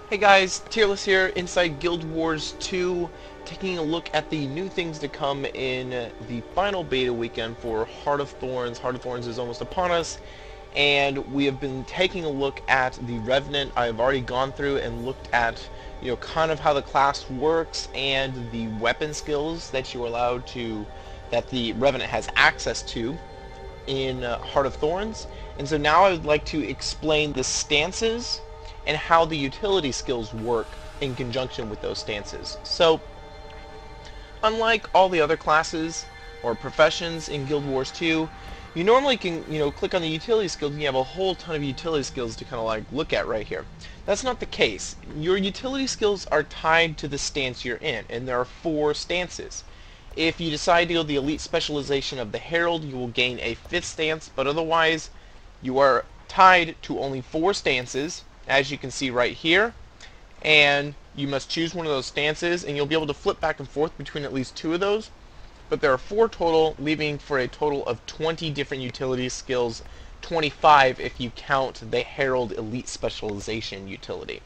Hey guys, Tearless here, inside Guild Wars 2, taking a look at the new things to come in the final beta weekend for Heart of Thorns. Heart of Thorns is almost upon us, and we have been taking a look at the Revenant. I've already gone through and looked at, kind of how the class works and the weapon skills that you are allowed to, that the Revenant has access to in Heart of Thorns. And so now I would like to explain the stances and how the utility skills work in conjunction with those stances. So, unlike all the other classes or professions in Guild Wars 2, you normally can, click on the utility skills and you have a whole ton of utility skills to kind of like look at right here. That's not the case. Your utility skills are tied to the stance you're in, and there are 4 stances. If you decide to go the elite specialization of the Herald, you will gain a 5th stance, but otherwise you are tied to only 4 stances, as you can see right here, and you must choose one of those stances, and you'll be able to flip back and forth between at least 2 of those, but there are 4 total, leaving for a total of 20 different utility skills, 25 if you count the Herald Elite Specialization utility.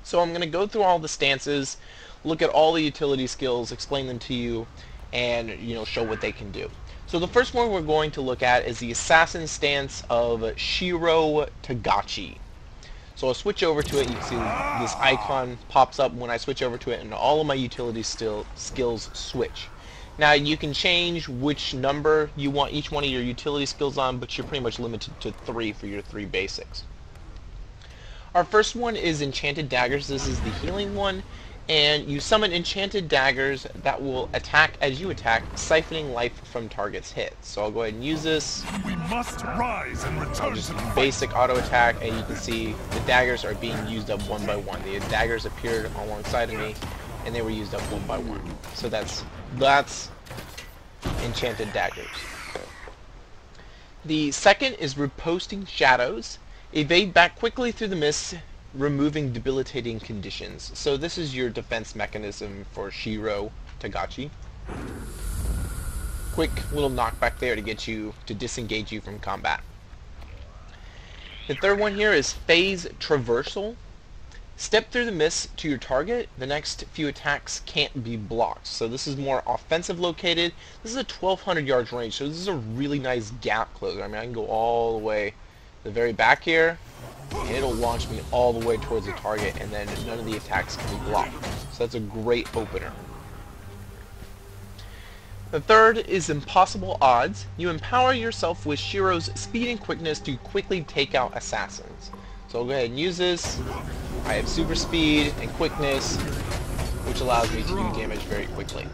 So I'm going to go through all the stances, look at all the utility skills, explain them to you, and show what they can do. So the first one we're going to look at is the Assassin stance of Shiro Tagachi. So I'll switch over to it. You can see this icon pops up when I switch over to it, and all of my utility skills switch. Now you can change which number you want each one of your utility skills on, but you're pretty much limited to 3 for your 3 basics. Our first one is Enchanted Daggers. This is the healing one, and you summon enchanted daggers that will attack as you attack, siphoning life from target's hits. So I'll go ahead and use this. We must rise and return Just to the basic auto attack, and you can see the daggers are being used up one by one. The daggers appeared alongside of me, and they were used up one by one. So that's enchanted daggers. The second is Riposting Shadows. Evade back quickly through the mist, removing debilitating conditions. So this is your defense mechanism for Shiro Tagachi. Quick little knockback there to get you to disengage you from combat. The third one here is Phase Traversal. Step through the mist to your target. The next few attacks can't be blocked. So this is more offensive located. This is a 1,200 yards range, so this is a really nice gap closer. I mean, I can go all the way to the very back here, and it'll launch me all the way towards the target, and then none of the attacks can be blocked. So that's a great opener. The third is Impossible Odds. You empower yourself with Shiro's speed and quickness to quickly take out assassins. So I'll go ahead and use this. I have super speed and quickness, which allows me to do damage very quickly.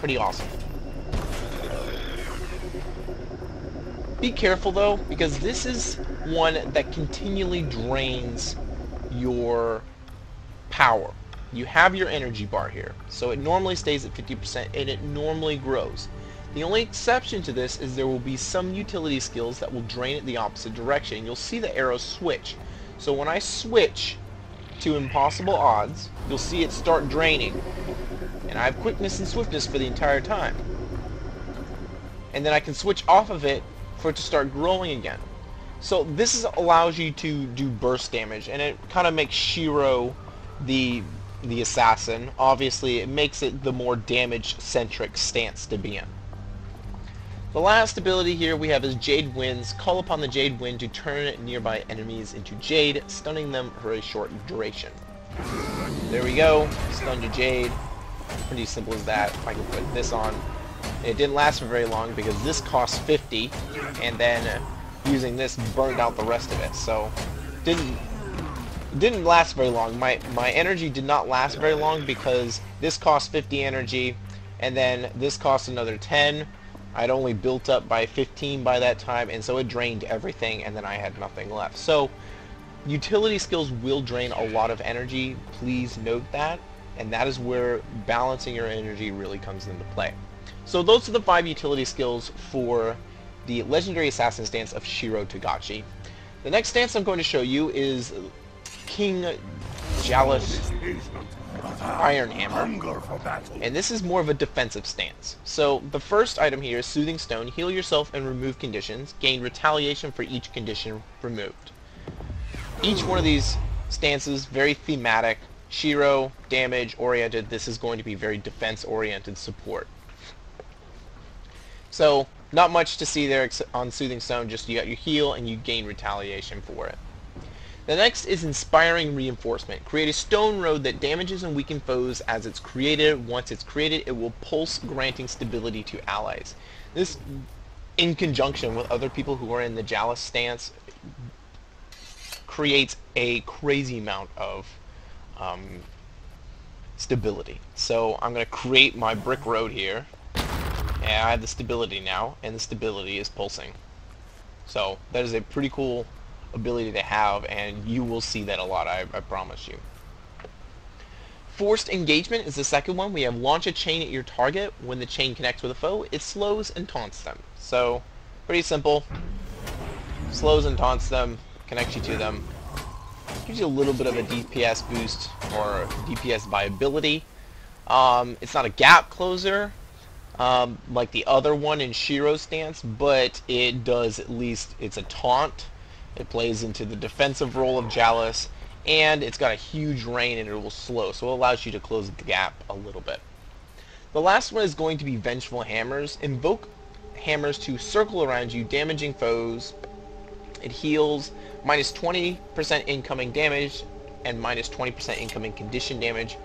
Pretty awesome. Be careful though, because this is one that continually drains your power. You have your energy bar here, so it normally stays at 50% and it normally grows. The only exception to this is there will be some utility skills that will drain it the opposite direction. You'll see the arrows switch. So when I switch to Impossible Odds, you'll see it start draining. And I have quickness and swiftness for the entire time. And then I can switch off of it for it to start growing again. So this allows you to do burst damage, and it kind of makes Shiro the assassin. Obviously it makes it the more damage centric stance to be in. The last ability here we have is Jade Winds. Call upon the Jade Wind to turn nearby enemies into Jade, stunning them for a short duration. There we go, stun to Jade. Pretty simple as that. If I can put this on. It didn't last for very long because this cost 50, and then using this burned out the rest of it. So didn't last very long. My energy did not last very long because this cost 50 energy, and then this cost another 10. I'd only built up by 15 by that time, and so it drained everything, and then I had nothing left. So utility skills will drain a lot of energy. Please note that, and that is where balancing your energy really comes into play. So those are the 5 utility skills for the Legendary Assassin stance of Shiro Tagachi. The next stance I'm going to show you is King Jalus Iron Hammer, and this is more of a defensive stance. So the first item here is Soothing Stone. Heal yourself and remove conditions. Gain retaliation for each condition removed. Each one of these stances, very thematic. Shiro, damage oriented. This is going to be very defense oriented support. So not much to see there on Soothing Stone, just you got your heal and you gain retaliation for it. The next is Inspiring Reinforcement. Create a stone road that damages and weakens foes as it's created. Once it's created, it will pulse, granting stability to allies. This, in conjunction with other people who are in the Jalis stance, creates a crazy amount of stability. So I'm going to create my brick road here, and I have the stability now, and the stability is pulsing. So that is a pretty cool ability to have, and you will see that a lot, I promise you. Forced Engagement is the second one. We have launch a chain at your target. When the chain connects with a foe, it slows and taunts them. So pretty simple. Slows and taunts them, connects you to them. Gives you a little bit of a DPS boost or DPS viability. It's not a gap closer like the other one in Shiro's stance, but it does at least, it's a taunt. It plays into the defensive role of Jalis, and it's got a huge rain and it will slow, so it allows you to close the gap a little bit. The last one is going to be Vengeful Hammers. Invoke hammers to circle around you, damaging foes. It heals minus 20% incoming damage and minus 20% incoming condition damage.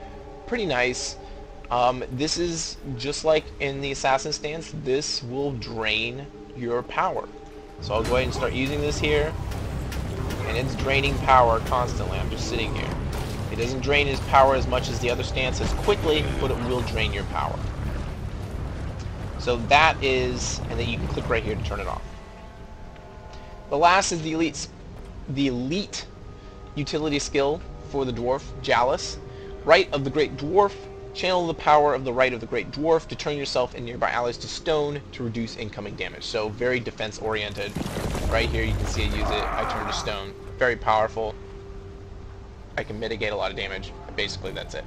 Pretty nice. This is just like in the Assassin stance. This will drain your power. So I'll go ahead and start using this here. And it's draining power constantly. I'm just sitting here. It doesn't drain his power as much as the other stances quickly, but it will drain your power. So that is, and then you can click right here to turn it off. The last is the elite utility skill for the dwarf, Jalis. Rite of the Great Dwarf. Channel the power of the Rite of the Great Dwarf to turn yourself and nearby allies to stone to reduce incoming damage. So very defense oriented. Right here you can see I use it. I turn to stone. Very powerful. I can mitigate a lot of damage. Basically that's it.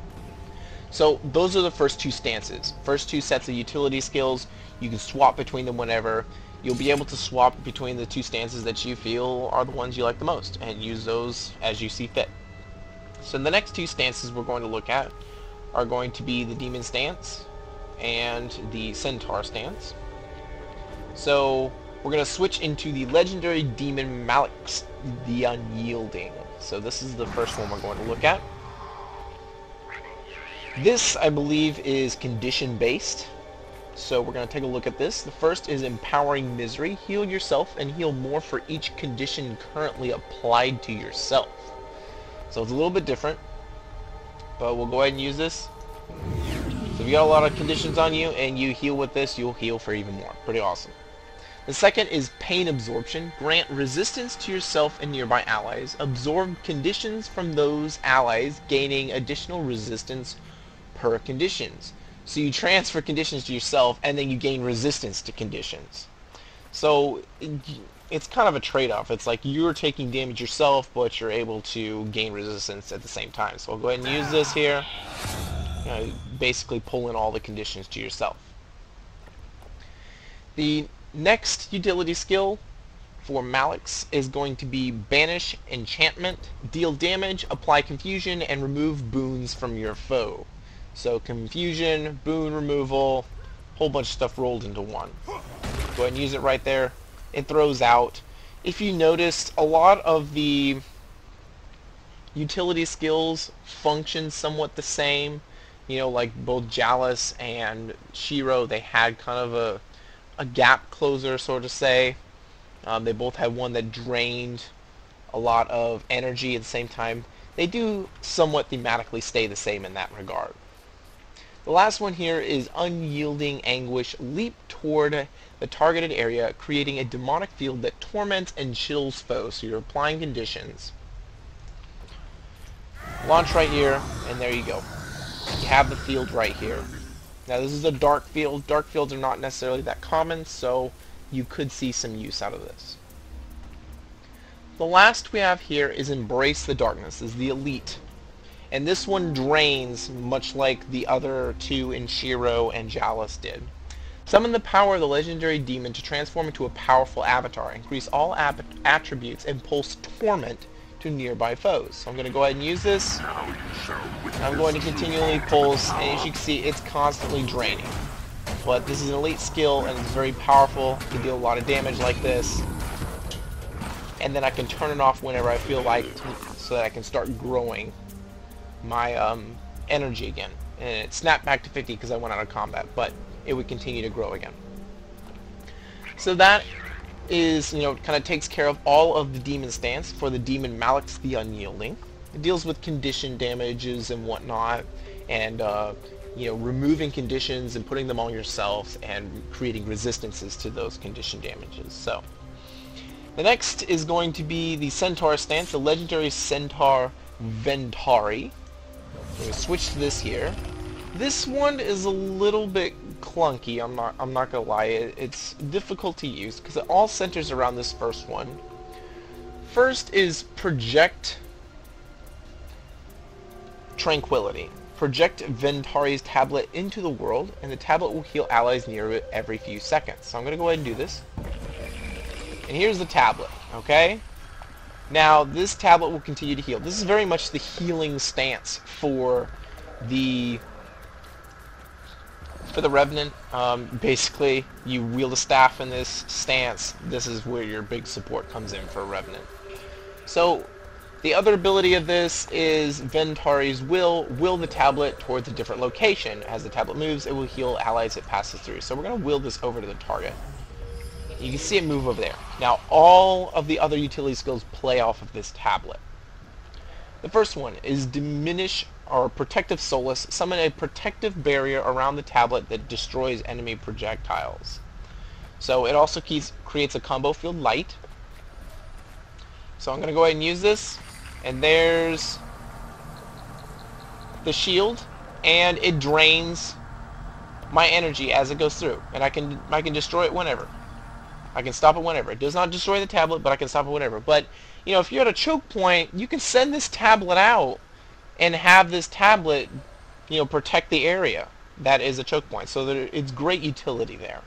So those are the first two stances. First two sets of utility skills. You can swap between them whenever. You'll be able to swap between the two stances that you feel are the ones you like the most and use those as you see fit. So the next two stances we're going to look at are going to be the Demon stance and the Centaur stance. So we're going to switch into the legendary Demon Malix, the Unyielding. So this is the first one we're going to look at. This, I believe, is condition based. So we're going to take a look at this. The first is Empowering Misery. Heal yourself and heal more for each condition currently applied to yourself. So it's a little bit different, but we'll go ahead and use this. So if you got a lot of conditions on you and you heal with this, you'll heal for even more. Pretty awesome. The second is Pain Absorption. Grant resistance to yourself and nearby allies. Absorb conditions from those allies, gaining additional resistance per conditions. So you transfer conditions to yourself and then you gain resistance to conditions. So it's kind of a trade-off. It's like you're taking damage yourself, but you're able to gain resistance at the same time. So I'll go ahead and use this here. Basically pulling all the conditions to yourself. The next utility skill for Malix is going to be Banish Enchantment. Deal damage, apply confusion, and remove boons from your foe. So confusion, boon removal, whole bunch of stuff rolled into one. Go ahead and use it right there. It throws out. If you noticed, a lot of the utility skills function somewhat the same. You know, like both Jalis and Shiro, they had kind of a gap closer, sort of say. They both had one that drained a lot of energy at the same time. They do somewhat thematically stay the same in that regard. The last one here is Unyielding Anguish. Leap toward the targeted area, creating a demonic field that torments and chills foes. So you're applying conditions. Launch right here, and there you go. You have the field right here. Now this is a dark field. Dark fields are not necessarily that common, so you could see some use out of this. The last we have here is Embrace the Darkness, is the elite. And this one drains, much like the other two in Shiro and Jalis did. Summon the power of the legendary demon to transform into a powerful avatar. Increase all attributes and pulse torment to nearby foes. So I'm going to go ahead and use this. I'm going to continually pulse, and as you can see, it's constantly draining. But this is an elite skill, and it's very powerful. It can deal a lot of damage like this. And then I can turn it off whenever I feel like, so that I can start growing my energy again. And it snapped back to 50 because I went out of combat, but it would continue to grow again. So that is, kind of takes care of all of the demon stance for the demon Malix the Unyielding. It deals with condition damages and whatnot, and removing conditions and putting them on yourself and creating resistances to those condition damages. So the next is going to be the Centaur stance, the legendary Centaur Ventari. I'm going to switch to this here. This one is a little bit clunky, I'm not gonna lie. It's difficult to use because it all centers around this first one. First is Project Tranquility. Project Ventari's tablet into the world, and the tablet will heal allies near it every few seconds. So I'm gonna go ahead and do this. And here's the tablet, okay? Now, this tablet will continue to heal. This is very much the healing stance for the Revenant. Basically, you wield a staff in this stance. This is where your big support comes in for Revenant. So, the other ability of this is Ventari's will the tablet towards a different location. As the tablet moves, it will heal allies it passes through. So we're going to will this over to the target. You can see it move over there. Now, all of the other utility skills play off of this tablet. The first one is Diminish or Protective Solace. Summon a protective barrier around the tablet that destroys enemy projectiles. So it also creates a combo field light. So I'm going to go ahead and use this. And there's the shield. And it drains my energy as it goes through. And I can destroy it whenever. I can stop it whenever. It does not destroy the tablet, but I can stop it whenever. But, if you're at a choke point, you can send this tablet out and have this tablet, protect the area that is a choke point. So it's great utility there.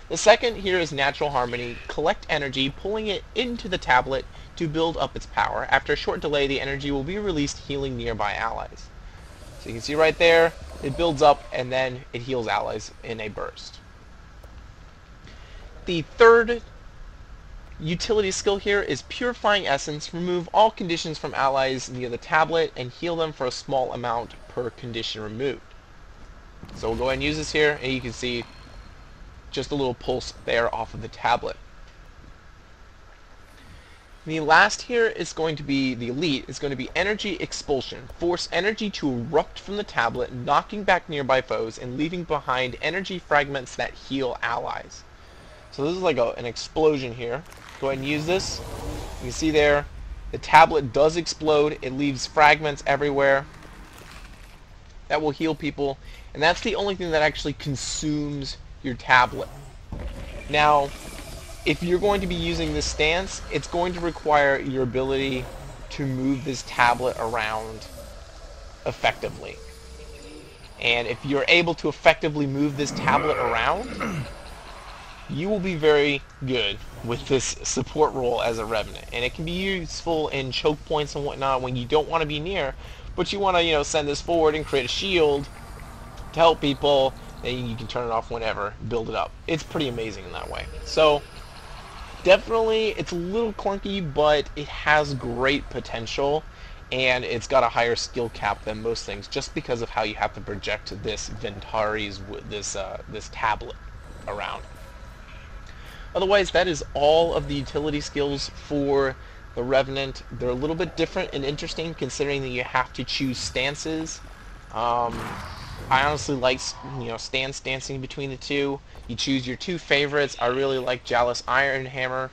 The second here is Natural Harmony. Collect energy, pulling it into the tablet to build up its power. After a short delay, the energy will be released, healing nearby allies. So you can see right there, it builds up and then it heals allies in a burst. The third utility skill here is Purifying Essence. Remove all conditions from allies near the tablet and heal them for a small amount per condition removed. So we'll go ahead and use this here, and you can see just a little pulse there off of the tablet. The last here is going to be the elite. It's going to be Energy Expulsion. Force energy to erupt from the tablet, knocking back nearby foes and leaving behind energy fragments that heal allies. So this is like an explosion here. Go ahead and use this. You can see there, the tablet does explode. It leaves fragments everywhere. That will heal people. And that's the only thing that actually consumes your tablet. Now, if you're going to be using this stance, it's going to require your ability to move this tablet around effectively. And if you're able to effectively move this tablet around, you will be very good with this support role as a Revenant. And it can be useful in choke points and whatnot when you don't want to be near, but you want to, send this forward and create a shield to help people, then you can turn it off whenever, build it up. It's pretty amazing in that way. So, definitely, it's a little clunky, but it has great potential, and it's got a higher skill cap than most things, just because of how you have to project this Ventari's, this tablet around. Otherwise, that is all of the utility skills for the Revenant. They're a little bit different and interesting, considering that you have to choose stances. I honestly like, stancing between the two. You choose your two favorites. I really like Jalis Ironhammer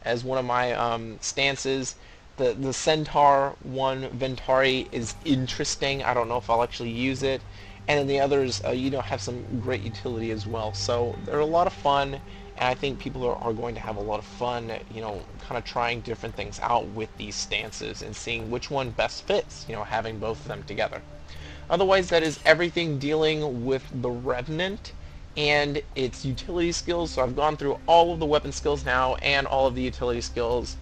as one of my stances. The Centaur one, Ventari, is interesting. I don't know if I'll actually use it. And then the others, have some great utility as well. So they're a lot of fun. And I think people are going to have a lot of fun, kind of trying different things out with these stances and seeing which one best fits, having both of them together. Otherwise, that is everything dealing with the Revenant and its utility skills. So I've gone through all of the weapon skills now and all of the utility skills.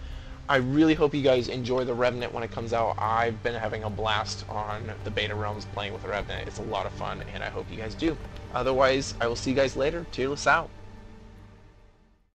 I really hope you guys enjoy the Revenant when it comes out. I've been having a blast on the beta realms playing with the Revenant. It's a lot of fun, and I hope you guys do. Otherwise, I will see you guys later. Tearless out.